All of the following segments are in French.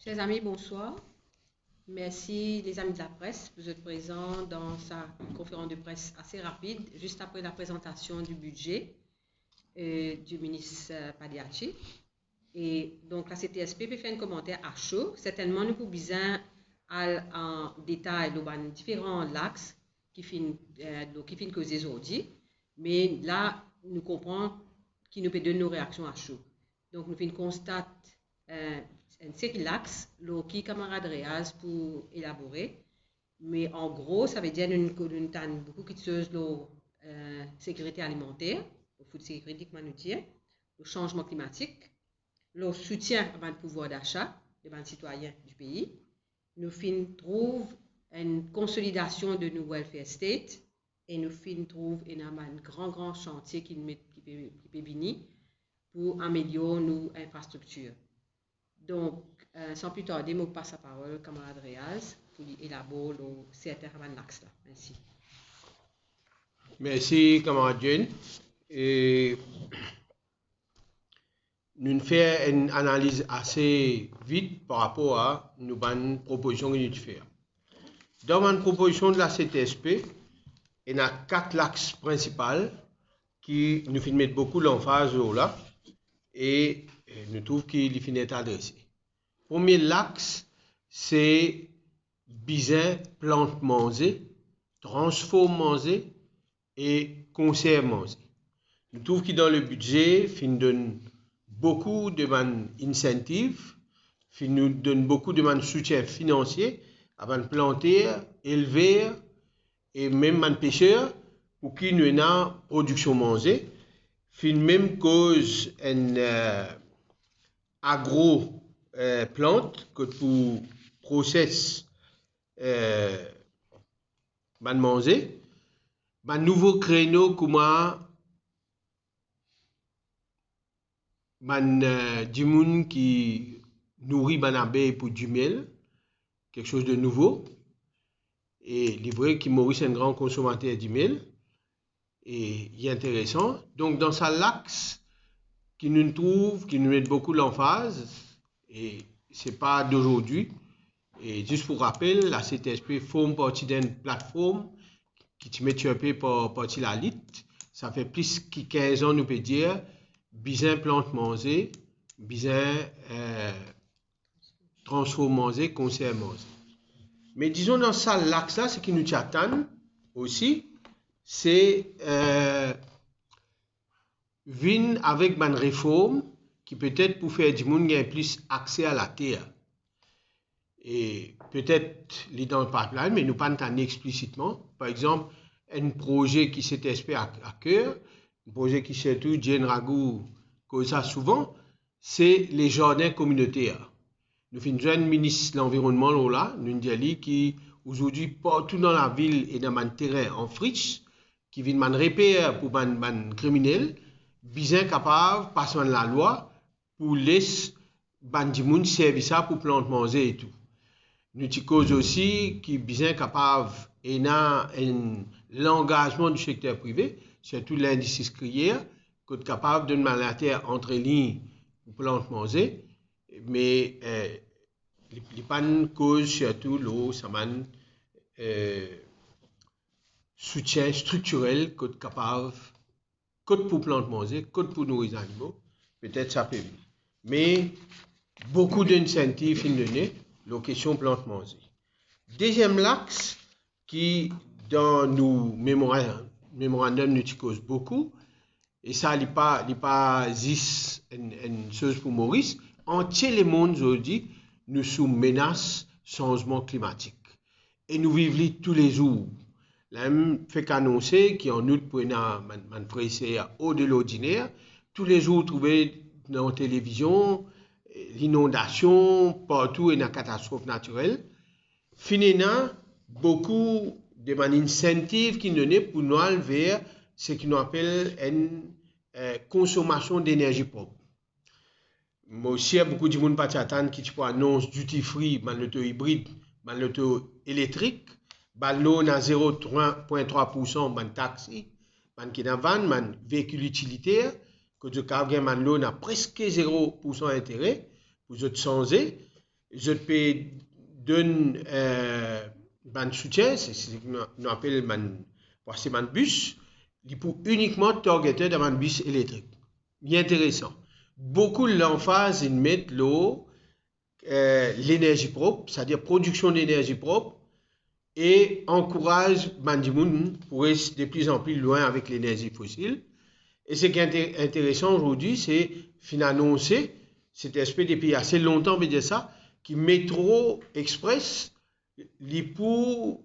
Chers amis, bonsoir. Merci les amis de la presse, vous êtes présents dans sa conférence de presse assez rapide, juste après la présentation du budget du ministre Padiachi. Et donc la CTSP peut faire un commentaire à chaud. Certainement, nous pouvons bien aller en détail dans différents axes qui finissent causer aujourd'hui. Mais là, nous comprenons qui nous peut donner nos réactions à chaud. Donc, nous faisons constat un série d'axes qui camarade Réaz pour élaborer. Mais en gros, ça veut dire une beaucoup de choses la sécurité alimentaire, la food sécurité alimentaire, le changement climatique, le soutien à le pouvoir d'achat des citoyens du pays. Nous trouvons une consolidation de nos welfare state et nous trouvons un grand chantier qui peut venir pour améliorer nos infrastructures. Donc, sans plus tarder, je passe la parole au camarade Réaz pour élaborer certains axes. Merci. Merci, camarade Jane. Et nous faisons une analyse assez vite par rapport à nos propositions que nous faisons. Dans ma proposition de la CTSP, il y a 4 axes principaux qui nous font mettre beaucoup l'emphase là et nous trouvons qu'il finit adressé. Premier axe, c'est bizin, plante manger, transforme manger et conserve manger. Nous trouvons que dans le budget, il nous donne beaucoup de incentives, il nous donne beaucoup de soutien financier avant de planter, élever et même les pêcheurs pour qui nous avons production manger. Il même cause une agro plante que pour process manger. Nouveau créneau comment du monde qui nourrit abeille pour du miel, quelque chose de nouveau. Et il est vrai que Maurice est un grand consommateur du miel. Et il est intéressant. Donc, dans ça, l'axe qui nous trouve, qui nous met beaucoup l'emphase, et ce n'est pas d'aujourd'hui. Et juste pour rappel, la CTSP forme partie d'une plateforme qui te met un peu par partie la LIT. Ça fait plus que 15 ans, nous peut dire, bizin plante manger, bizin transforme manger, conserve manger. Mais disons dans ça, l'axe-là, ce qui nous attend aussi, c'est venir avec une réforme qui peut-être pour faire du monde qui a plus accès à la terre. Et peut-être il est dans le pipeline, mais nous pas entendre explicitement. Par exemple, un projet qui s'est espéré à cœur, un projet qui surtout Jane Ragou cause ça souvent, c'est les jardins communautaires. Nous avons un ministre de l'Environnement là, nous dit qui aujourd'hui partout dans la ville et dans un terrain en friche, qui vient de repérer pour les criminels, bien capable de passer la loi pour laisser les gens servir ça pour planter manger et tout. Nous avons aussi qui bien capable de l'engagement du secteur privé, surtout l'indice crière, qui est capable de mettre la terre entre lignes pour planter manger, mais les pannes cause surtout l'eau, ça man soutien structurel qui est capable, code pour planter manger, code pour nourrir les animaux, peut-être ça peut venir. Mais beaucoup d'incentives sont donnés, la question plante manger. Deuxième axe qui dans nos mémorandums nous cause beaucoup, et ça n'est pas juste une chose pour Maurice, entier le monde aujourd'hui nous sous menace changement climatique. Et nous vivons tous les jours. Là, fait qu'annoncer qu'en août, pour une pressé au-delà de l'ordinaire, tous les jours, trouver dans la télévision l'inondation partout et la catastrophe naturelle. Finalement, beaucoup de incentives qui nous donnent pour nous vers ce qu'on appelle une consommation d'énergie propre. Moi aussi, beaucoup de monde pas attendre qui annonce duty free, l'auto hybride, l'auto électrique, l'eau à 0,3% de taxi, qui est van, véhicule utilitaire, que je cargue l'eau à presque 0% d'intérêt, pour changer. je peux donner un soutien, c'est ce qu'on appelle un bus, pour uniquement targeter dans un bus électrique. Bien intéressant. Beaucoup de l'emphase, ils mettent l'énergie propre, c'est-à-dire production d'énergie propre, et encourage Bandimoun pour être de plus en plus loin avec l'énergie fossile. Et ce qui est intéressant aujourd'hui, c'est d'annoncer cet aspect depuis assez longtemps, on veut dire ça, qui Métro Express, pour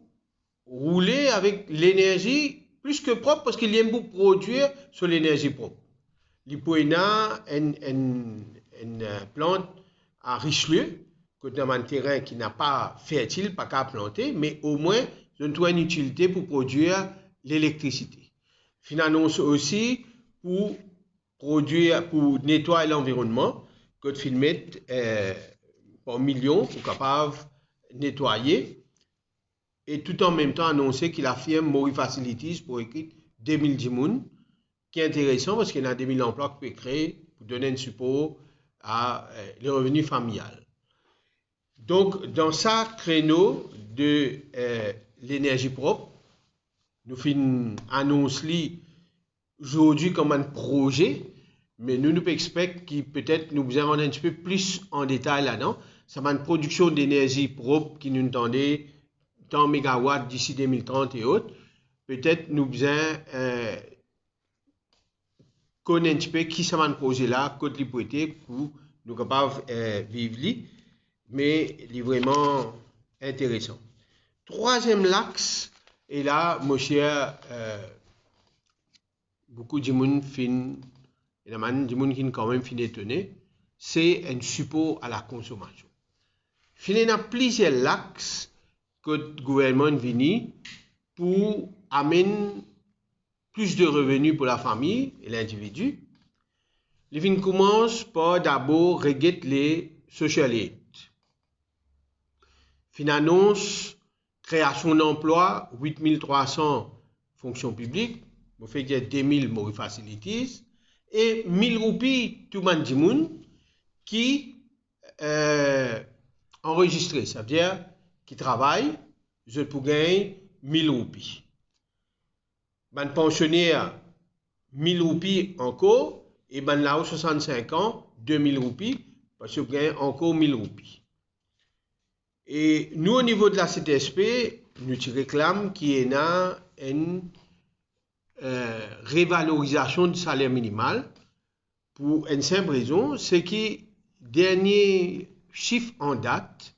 rouler avec l'énergie plus que propre, parce qu'il aime beaucoup produire sur l'énergie propre. Il y a une plante à Richelieu, dans un terrain qui n'a pas fertile, pas qu'à planter, mais au moins, je trouve une utilité pour produire l'électricité. Finalement aussi pour produire, pour nettoyer l'environnement, que tu filmes par millions pour capable nettoyer, et tout en même temps annoncer qu'il affirme Mori Facilities pour écrire 2000 dimoun, qui est intéressant parce qu'il y a 2000 emplois qui peuvent créer pour donner un support à les revenus familiales. Donc, dans ça créneau de l'énergie propre, nous faisons annonce aujourd'hui comme un projet, mais nous expectons qu'il peut-être nous besoin un petit peu plus en détail là-dedans. Ça va une production d'énergie propre qui nous tendait tant mégawatts d'ici 2030 et autres. Peut-être nous besoin connaître un petit peu qui ça va un projet là, côté libre pour nous capables vivre li. Mais il est vraiment intéressant. Troisième axe, et là, mon cher, beaucoup de gens fin, et la manière de gens qui quand même fin étonné, c'est un support à la consommation. Il y a plusieurs axes que le gouvernement vient pour amener plus de revenus pour la famille et l'individu. Il commence par d'abord régler les social aid. Fin annonce création d'emplois, 8300 fonctions publiques, vous faites qu'il y a 2000 Mori Facilities, et 1000 roupies tout le monde qui enregistré, ça veut dire qui travaille, je peux gagner 1000 roupies. Ben pensionnaire, 1000 roupies encore, et ben là, 65 ans, 2000 roupies, parce que vous gagnez encore 1000 roupies. Et nous, au niveau de la CTSP, nous réclamons qu'il y ait une révalorisation du salaire minimal pour une simple raison, c'est que dernier chiffre en date,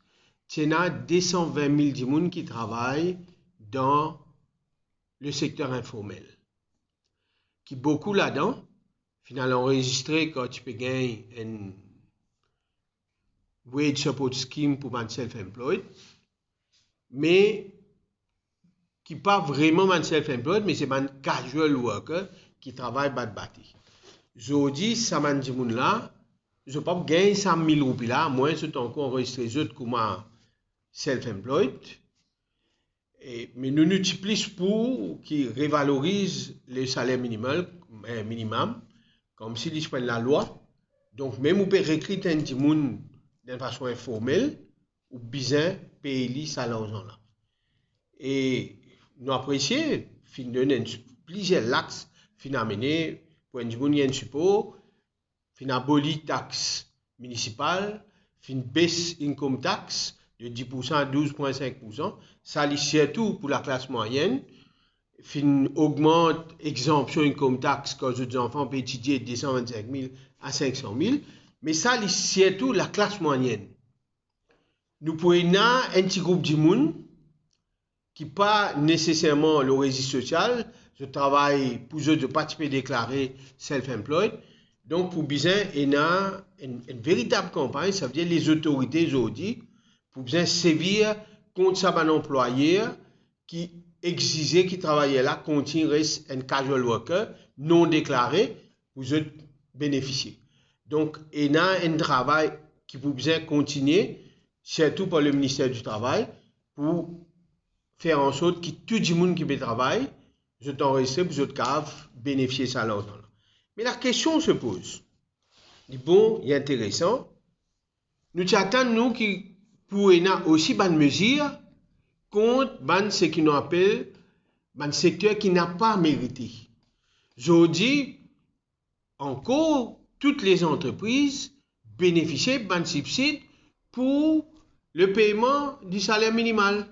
il y a 220 000 personnes qui travaillent dans le secteur informel. Qui beaucoup là-dedans, finalement enregistré quand tu peux gagner une wage support scheme pour un self-employed, mais qui pas vraiment un self-employed, mais c'est un casual worker qui travaille bas de bâti. Je dis, ça m'a dit là, je ne peux pas gagner 100 000 roupies là, moins c'est encore enregistré comme un self-employed. Mais nous utilisons pour qui révalorise le salaire minimum, comme si ils prennent la loi. Donc, même on peut recruter un petit monde d'une façon informelle, ou bien payer ça l'argent là. Et nous apprécions, finalement, plusieurs axes, finalement, pour un petit monde, il y a un support, finalement, aboli taxe municipale, finalement, baisse income tax de 10% à 12,5%, ça lit surtout pour la classe moyenne, fin augmente exemption income tax quand les enfants peuvent étudier de 225 000 à 500 000, mais ça lit surtout la classe moyenne. Nous pouvons avoir un petit groupe de monde qui pas nécessairement le registre social, je travaille pour eux de participer déclarer self-employed. Donc pour bien il y a une véritable campagne, ça veut dire les autorités aujourd'hui pour bien sévir contre ça un employeur qui exigeait qui travaillait là continuer un casual worker non déclaré pour eux bénéficier. Donc il y a un travail qui peut bien continuer, surtout par le ministère du Travail, pour faire en sorte que tout le monde qui peut travailler, je t'enregistre pour que tu bénéficier de ça l'argent. Mais la question se pose. Bon, il est intéressant. Nous attendons nous qui pour y a aussi bonne mesure contre ce qu'on appelle un secteur qui n'a pas mérité. Je dis encore, toutes les entreprises bénéficient d'un subside pour le paiement du salaire minimal.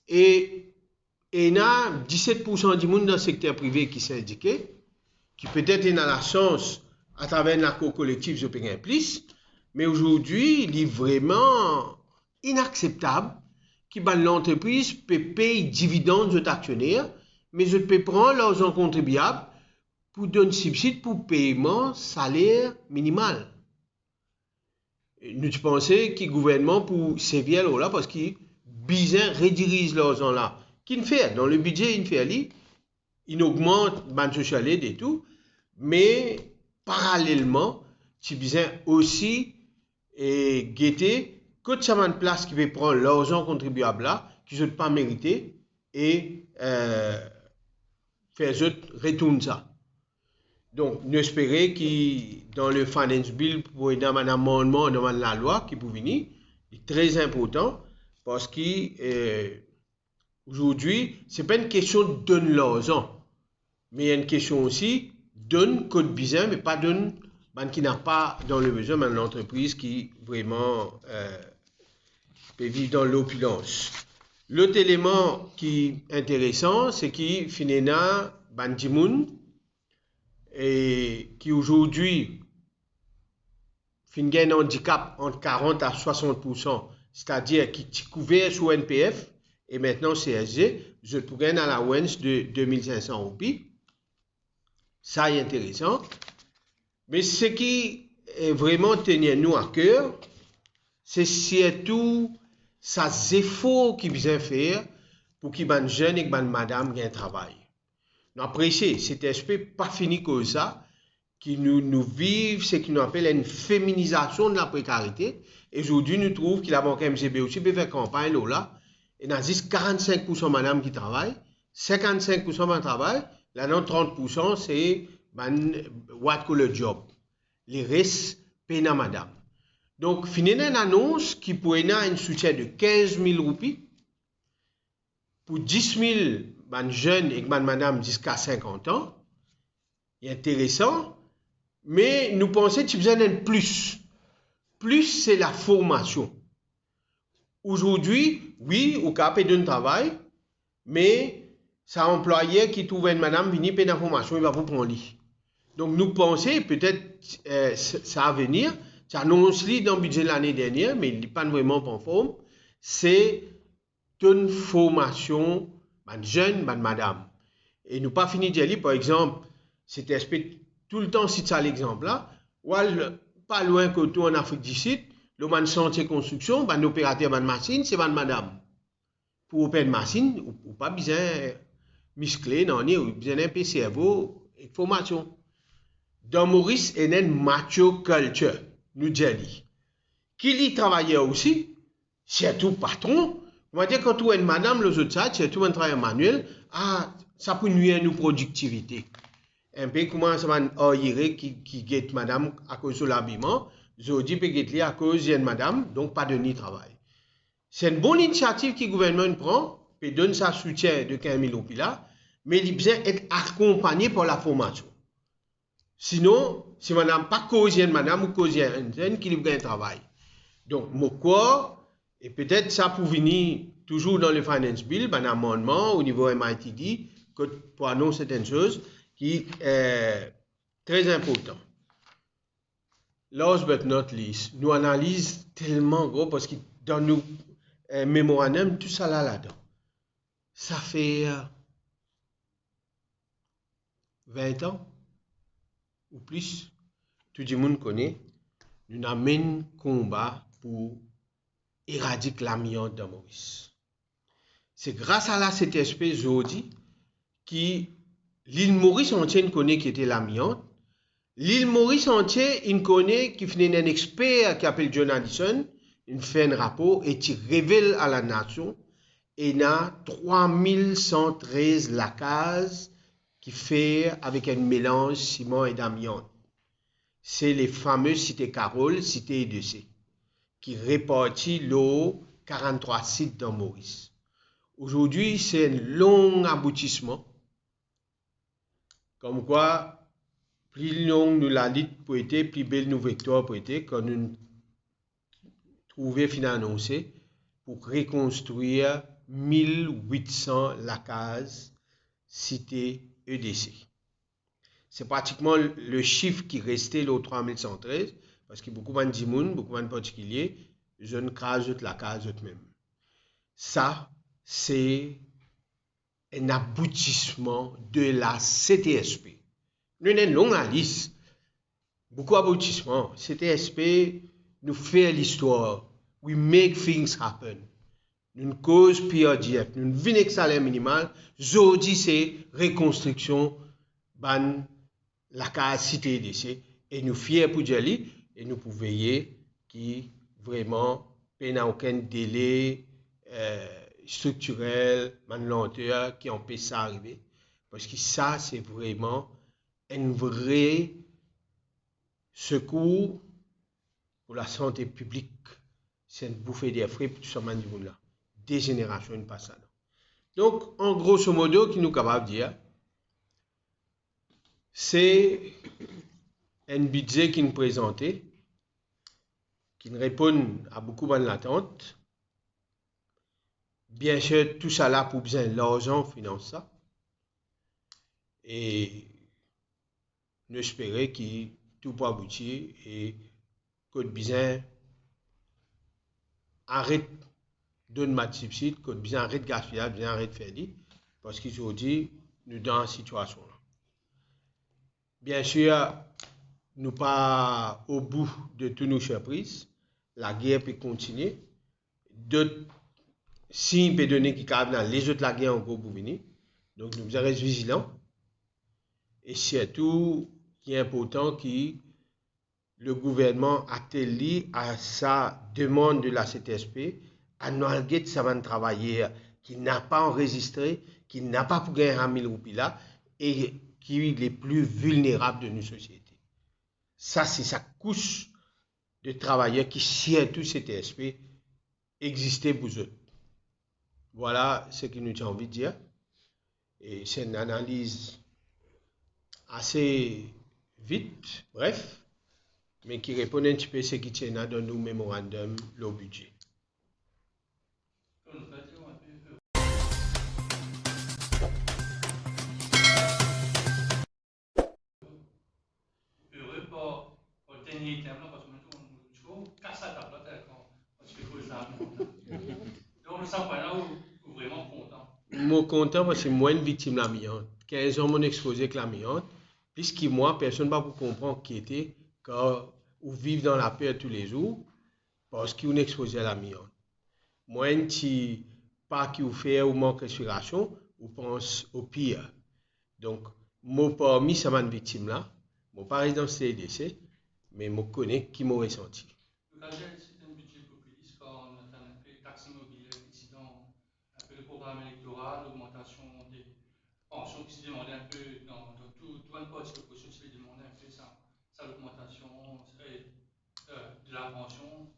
Et il y a 17% du monde dans le secteur privé qui s'est indiqué, qui peut-être a la chance à travers l'accord collectif de payer plus, mais aujourd'hui, il est vraiment inacceptable que l'entreprise peut payer dividendes aux actionnaires, mais je peux prendre l'argent contribuable pour donner subside pour paiement salaire minimal. Nous pensons que le gouvernement pour sévir là parce qu'il besoin redirige l'argent là. Qu'il fait dans le budget, il augmente la social aide et tout, mais parallèlement, il besoin aussi guetter que ça une place qui veut prendre l'argent contribuable là, qui ne pas mérité et faire retourner ça. Donc, nous espérons que dans le Finance Bill, pour y avoir un amendement dans la loi qui peut venir, est très important parce que aujourd'hui, ce n'est pas une question de donner l'argent, mais il y a une question aussi de donner code besoin, mais pas donner qui n'a pas dans le besoin, mais une entreprise qui vraiment peut vivre dans l'opulence. L'autre élément qui est intéressant, c'est qu'il finalement, Bandimoun, et qui aujourd'hui fin un handicap entre 40 à 60%, c'est-à-dire qui est couvert sous NPF et maintenant CSG, je pourrais une allowance de 2500 roupies. Ça est intéressant. Mais ce qui est vraiment tenu nous à cœur, c'est surtout ces efforts qu'ils besoin faire pour que les jeunes et les madame aient un travail. Nous apprécions cet aspect pas fini comme ça, qui nous vivent ce qu'on appelle une féminisation de la précarité. Et aujourd'hui, nous trouvons que la banque MGB aussi peut faire campagne là. Et nous avons 45% de madame qui travaillent, 55% de travail, là, 30% c'est what color job. Les restes, payent à madame. Donc, finalement, une annonce qui pourrait avoir un soutien de 15 000 roupies pour 10 000 jeunes et madame jusqu'à 50 ans. C'est intéressant, mais nous pensons qu'il y a besoin d'un plus. Plus, c'est la formation. Aujourd'hui, oui, au cas d'un travail, mais ça employé qui trouve une madame venir payer la formation, il va vous prendre. Donc, nous pensons peut-être ça va venir. Ça annonce dans le budget de l'année dernière, mais il n'est pas vraiment conforme. C'est une formation jeune, madame. Et nous pas fini de dire, par exemple, cet aspect, tout le temps, cite ça l'exemple là, ou pas loin que tout en Afrique du Sud, le man chantier construction, l'opérateur de machine, c'est madame. Pour opérer une machine, ou pas besoin musclé, non, ou besoin d'un peu cerveau et formation. Dans Maurice, il y a une macho culture, nous disons. Qui y travaillait aussi, surtout patron. On va dire quand tu es une madame, les autres ça, surtout un travail manuel, ça peut nuire à nos productivité. Un peu comment ça va enrayer qui guette madame à cause de l'habillement, je dis peut guette à cause d'une madame, donc pas de ni travail. C'est une bonne initiative que le gouvernement prend, peut donner sa soutien de 15 000 roupies là, mais il doit être accompagné par la formation. Sinon, si madame pas cause d'une madame ou cause d'une jeune qui lui un travail. Donc, mon corps, et peut-être ça pour venir toujours dans le Finance Bill, un amendement au niveau MITD, pour annoncer certaines choses qui est très important. Last but not least, nous analysons tellement gros parce que dans nos mémorandums, tout ça là-dedans. Ça fait 20 ans ou plus, tout le monde connaît, nous avons un combat pour éradiquer l'amiante dans Maurice. C'est grâce à cette espèce aujourd'hui qui l'île Maurice entière connaît qui était l'amiante. L'île Maurice entière, il connaît qui fait un expert qui s'appelle John Addison, il fait un rapport et qui révèle à la nation et il y a 3113 lacages qui fait avec un mélange ciment et d'amiante. C'est les fameuses cités Carole, cités EDC. qui répartit l'eau 43 sites dans Maurice. Aujourd'hui, c'est un long aboutissement. Comme quoi, plus long nous la lutte pour être, plus belle nous victoire pour être, quand nous trouvons finalement annoncé pour reconstruire 1800 lacases cité EDC. C'est pratiquement le chiffre qui restait le 3113, parce que beaucoup de gens, beaucoup de particuliers, je ne crase la case eux-mêmes. Ça, c'est un aboutissement de la CTSP. Nous avons une longue liste, beaucoup d'aboutissements. CTSP nous fait l'histoire. We make things happen. Nous cause PRDF, nous venons avec salaire minimal. Aujourd'hui, c'est reconstruction ban la case cité EDC et nous fiers pour Djali et nous pouvons veiller qui vraiment n'a aucun délai structurel, lenteur qui empêche ça d'arriver. Parce que ça, c'est vraiment un vrai secours pour la santé publique. C'est une bouffée d'air frais pour tout ce monde-là. Des générations, une passade. Donc, en grosso modo, qui nous capable de dire, c'est un budget qui nous présentait, qui nous répond à beaucoup d'attentes. Bien sûr, tout ça là pour besoin de l'argent finance ça. Et nous espérons que tout peut aboutir et que le besoin arrête de notre subside, que le besoin arrête de gaspiller, besoin arrête de faire dit, parce qu'aujourd'hui, nous sommes dans une situation là. Bien sûr, nous pas au bout de toutes nos surprises. La guerre peut continuer. D'autres signes peuvent donner qui cadrent dans les autres la guerre encore pour venir. Donc nous devons rester vigilants. Et surtout, il est important que le gouvernement attelle à sa demande de la CTSP à nous de sa travailler qui n'a pas enregistré, qui n'a pas pour gagner 1 000 roupies là et qui est les plus vulnérables de nos sociétés. Ça, c'est sa couche de travailleurs qui, surtout CTSP, existait pour eux. Voilà ce que nous avons envie de dire. Et c'est une analyse assez vite, bref, mais qui répond un petit peu à ce qui tient dans nos mémorandums, le budget. Donc, ça point là où vraiment content. Moi content parce que moi une victime de l'amiante. 15 ans mon exposé avec l'amiante, puisque moi personne ne va pour comprendre qui était quand ou vivre dans la peur tous les jours parce qu'on est exposé à l'amiante. Moi un petit pas qui vous fait ou manque de respiration ou pense au pire. Donc moi parmi ces victimes là, moi pas dans le CDC, mais moi connais qui m'a ressenti. C'est un budget populiste quand on a un peu taxe immobilière, incident, un peu le programme électoral, l'augmentation des pensions qui se demandait un peu dans tout une partie de l'opposition qui se demandait un peu ça l'augmentation de la pension.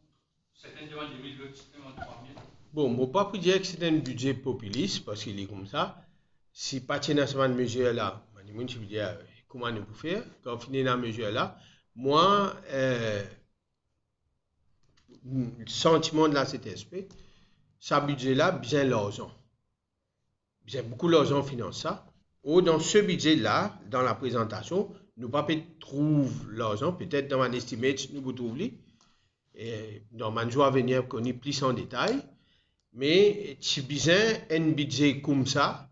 Certains demandent 10 000, d'autres demandent 3 000. Bon, moi pas pour dire que c'est un budget populiste parce qu'il est comme ça. Si pas dans cette mesure là, je vais dire comment nous pouvons faire. Quand on finit dans la mesure là, moi, le sentiment de la CTSP, ce budget-là, bien l'argent. Bien beaucoup d'argent finance ça. Ou dans ce budget-là, dans la présentation, nous pas trouver l'argent, peut-être dans mon estimate, nous vous trouvons. Et dans ma joie à venir, qu'on y plus en détail. Mais si besoin un budget comme ça,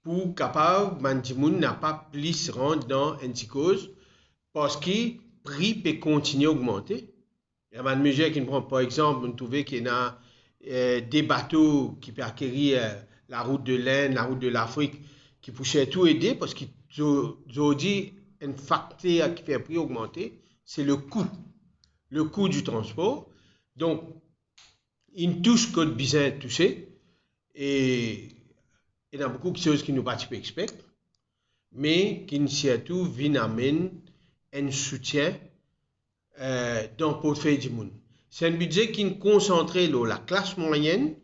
pour capable, man n'a pas plus rentrer dans une cause, parce que le prix peut continuer à augmenter. Il y a une mesure qui prend, par exemple, on trouve qu'il y a des bateaux qui peuvent acquérir la route de l'Inde, la route de l'Afrique, qui poussent tout aider, parce qu'aujourd'hui, un facteur qui fait le prix augmenter, c'est le coût du transport. Donc, il touche que le besoin de toucher, et il y a beaucoup de choses qui nous pas expectent, mais qui surtout viennent amener un soutien dans le portefeuille du monde. C'est un budget qui est concentré sur la classe moyenne,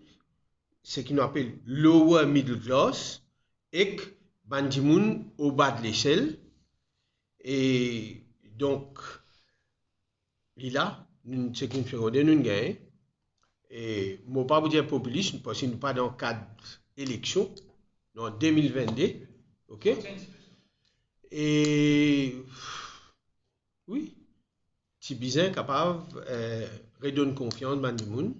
ce qu'on appelle lower middle class, et Bandimoun au bas de l'échelle. Et donc, là, c'est qu'on fait rodé, nous gagnons. Et je ne vais pas vous dire populiste, parce que nous ne sommes pas dans le cadre d'élection, en 2022. OK? Et oui, c'est bien capable de redonner confiance à Bandimoun.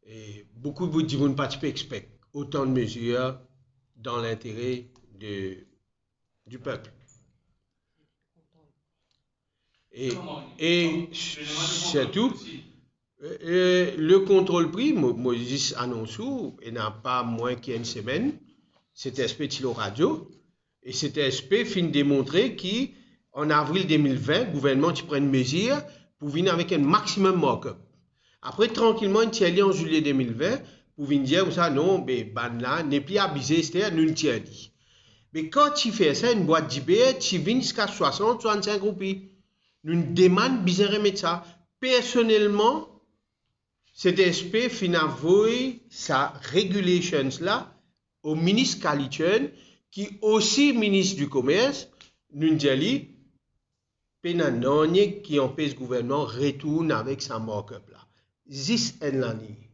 Et beaucoup de gens ne pas expecter autant de mesures dans l'intérêt du peuple. Et c'est tout. Le contrôle prix, Moïse annonce, il n'a pas moins qu'une semaine, cet aspect de la radio, et cet aspect fin démontrer qu'en avril 2020, le gouvernement prend une mesure pour venir avec un maximum markup. Après, tranquillement, il est allé en juillet 2020 pour venir dire ça, non, ben là, n'est plus abusé, c'est-à-dire, nous ne dit. Mais quand tu fais ça, une boîte d'IBR, tu viens jusqu'à 60, 65 roupies. Nous demandons bien remettre ça. Personnellement, cet aspect finavoue sa regulations là au ministre Kalichun, qui aussi ministre du commerce, nous disons, pénanonier qui empêche le gouvernement retourne avec sa markup là. Zis en l'année.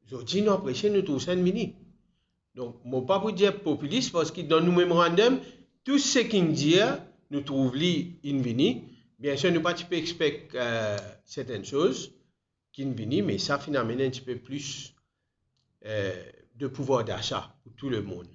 Je dis non, après, nous trouvons ça un mini. Donc, je ne vais pas vous dire populiste parce que dans nos mémorandums, tout ce qu'on dit, nous trouvons une mini. Bien sûr, nous ne pouvons pas expecter certaines choses qui ne viennent, mais ça, finalement, un petit peu plus de pouvoir d'achat pour tout le monde.